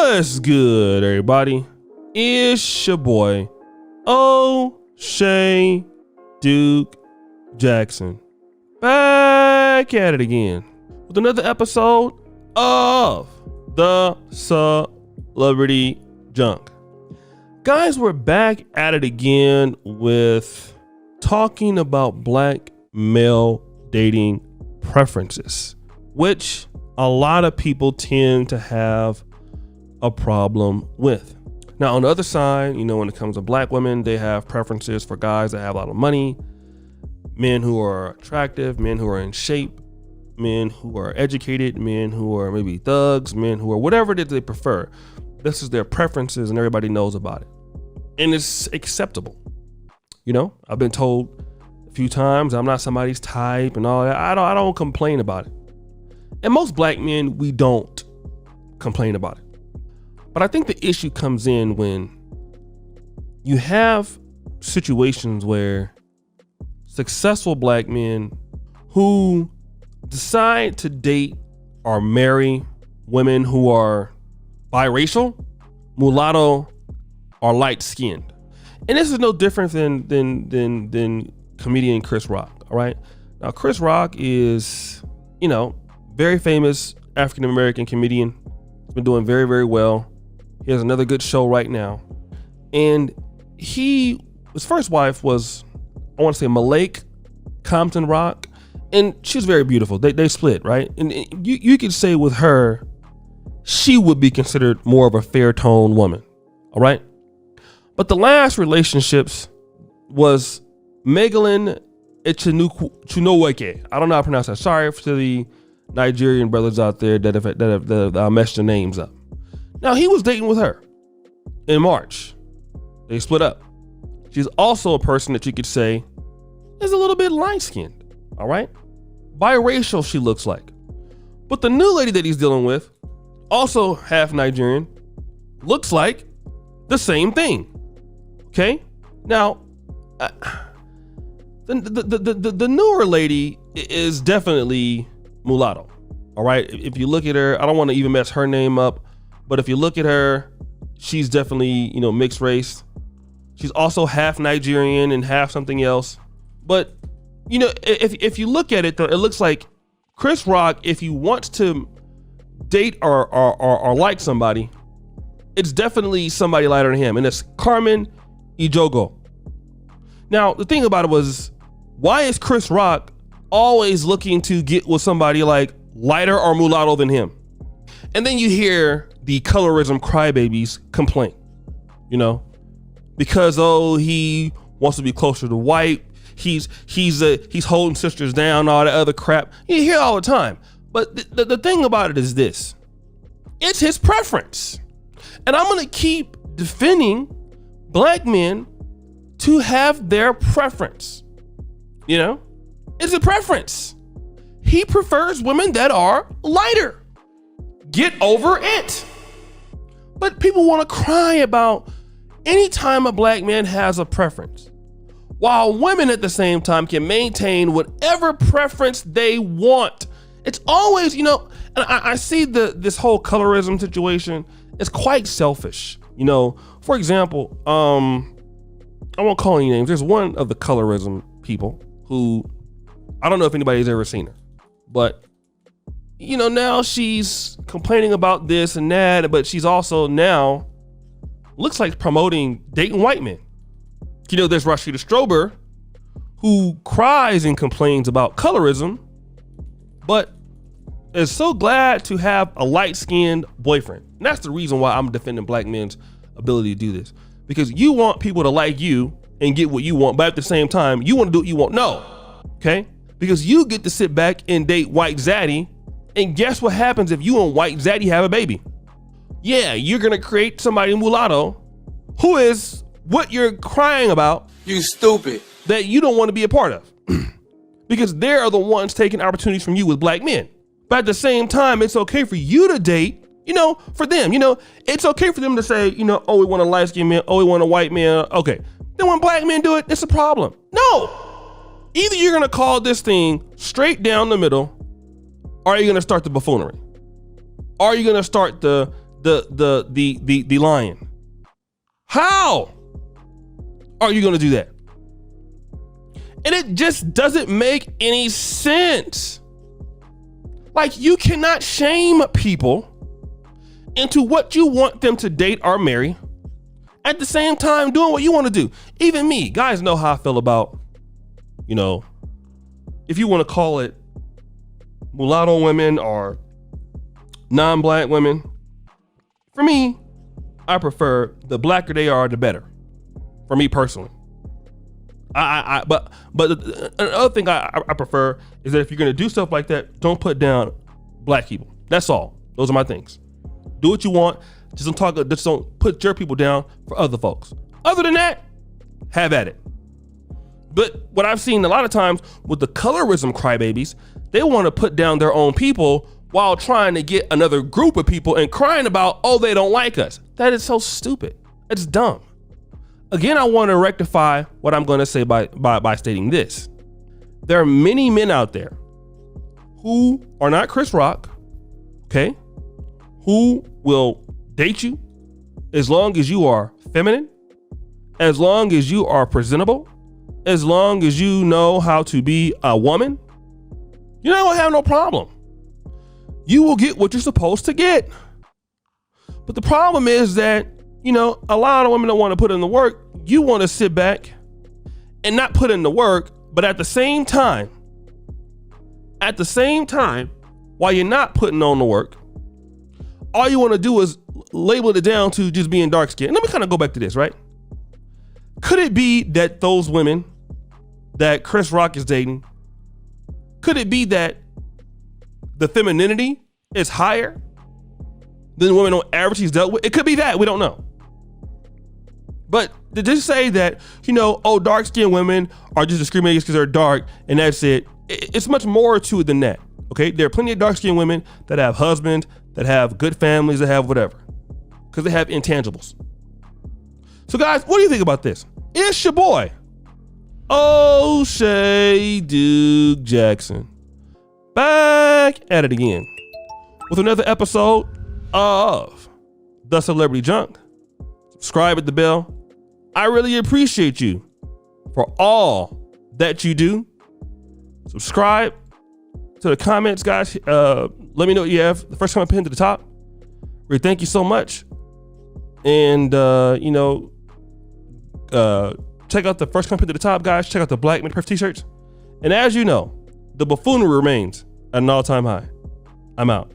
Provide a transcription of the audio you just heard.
What's good, everybody? It's your boy, O'Shea Duke Jackson, back at it again with another episode of the Celebrity Junk. Guys, we're back at it again with talking about black male dating preferences, which a lot of people tend to have a problem with. Now, on the other side, when it comes to black women, they have preferences for guys that have a lot of money, men who are attractive, men who are in shape, men who are educated, men who are maybe thugs, men who are whatever it is they prefer. This is their preferences and everybody knows about it. And it's acceptable. I've been told a few times I'm not somebody's type and all that. I don't complain about it. And most black men, we don't complain about it. But I think the issue comes in when you have situations where successful black men who decide to date or marry women who are biracial, mulatto, or light-skinned. And this is no different than comedian Chris Rock, all right? Now, Chris Rock is, very famous African-American comedian. He's been doing very, very well. He has another good show right now. And his first wife was, I want to say, Malek Compton Rock. And she was very beautiful. They split, right? And you could say with her, she would be considered more of a fair tone woman, all right? But the last relationships was Megalyn Chinoweke. I don't know how to pronounce that. Sorry to the Nigerian brothers out there that have messed their names up. Now, he was dating with her in March. They split up. She's also a person that you could say is a little bit light-skinned, all right? Biracial, she looks like. But the new lady that he's dealing with, also half Nigerian, looks like the same thing, okay? Now, the newer lady is definitely mulatto, all right? If you look at her, I don't want to even mess her name up, but if you look at her, she's definitely, mixed race. She's also half Nigerian and half something else. But, if you look at it, though, it looks like Chris Rock, if he wants to date or like somebody, it's definitely somebody lighter than him, and it's Carmen Ejogo. Now, the thing about it was, why is Chris Rock always looking to get with somebody like lighter or mulatto than him? And then you hear the colorism crybabies complain, because he wants to be closer to white. He's holding sisters down, all that other crap. You hear all the time. But the thing about it is this: it's his preference, and I'm gonna keep defending black men to have their preference. It's a preference. He prefers women that are lighter. Get over it. But people want to cry about any time a black man has a preference, while women at the same time can maintain whatever preference they want. It's always, and I see this whole colorism situation is quite selfish. For example, I won't call any names. There's one of the colorism people who, I don't know if anybody's ever seen her, but now she's complaining about this and that, but she's also now looks like promoting dating white men. There's Rashida Strober, who cries and complains about colorism, but is so glad to have a light-skinned boyfriend. And that's the reason why I'm defending black men's ability to do this. Because you want people to like you and get what you want, but at the same time, you want to do what you want. No, okay? Because you get to sit back and date white zaddy, and guess what happens if you and white zaddy have a baby? Yeah, you're gonna create somebody mulatto who is what you're crying about. You stupid. That you don't want to be a part of. Because they are the ones taking opportunities from you with black men. But at the same time, it's okay for you to date, for them, it's okay for them to say, oh, we want a light skinned man, oh, we want a white man. Okay. Then when black men do it, it's a problem. No. Either you're gonna call this thing straight down the middle, or are you gonna start the buffoonery? Are you gonna start the the lion. How are you going to do that? And it just doesn't make any sense. Like, you cannot shame people into what you want them to date or marry, at the same time doing what you want to do. Even me, guys know how I feel about, if you want to call it mulatto women or non-black women. For me, I prefer the blacker they are, the better. For me personally. But another thing I prefer is that if you're gonna do stuff like that, don't put down black people. That's all. Those are my things. Do what you want. Just don't put your people down for other folks. Other than that, have at it. But what I've seen a lot of times with the colorism crybabies, they want to put down their own people while trying to get another group of people and crying about, oh, they don't like us. That is so stupid. It's dumb. Again, I want to rectify what I'm going to say by stating this. There are many men out there who are not Chris Rock, okay, who will date you as long as you are feminine, as long as you are presentable, as long as you know how to be a woman. You're not going to have no problem. You will get what you're supposed to get. But the problem is that, a lot of women don't want to put in the work. You want to sit back and not put in the work, but at the same time, while you're not putting on the work, all you want to do is label it down to just being dark skinned. Let me kind of go back to this, right? Could it be that those women that Chris Rock is dating, could it be that the femininity is higher than women on average he's dealt with? It could be that. We don't know. But to just say that, dark skinned women are just discriminated because they're dark and that's it. It's much more to it than that. Okay. There are plenty of dark skinned women that have husbands, that have good families, that have whatever, because they have intangibles. So guys, what do you think about this? It's your boy, O'Shea Duke Jackson, back at it again with another episode of The Celebrity Junk. Subscribe, hit the bell. I really appreciate you for all that you do. Subscribe to the comments, guys. Let me know what you have. The first comment pinned to the top. We thank you so much. And, check out the first comment to the top, guys. Check out the Black Men Perfect t-shirts. And as you know, the buffoonery remains at an all-time high. I'm out.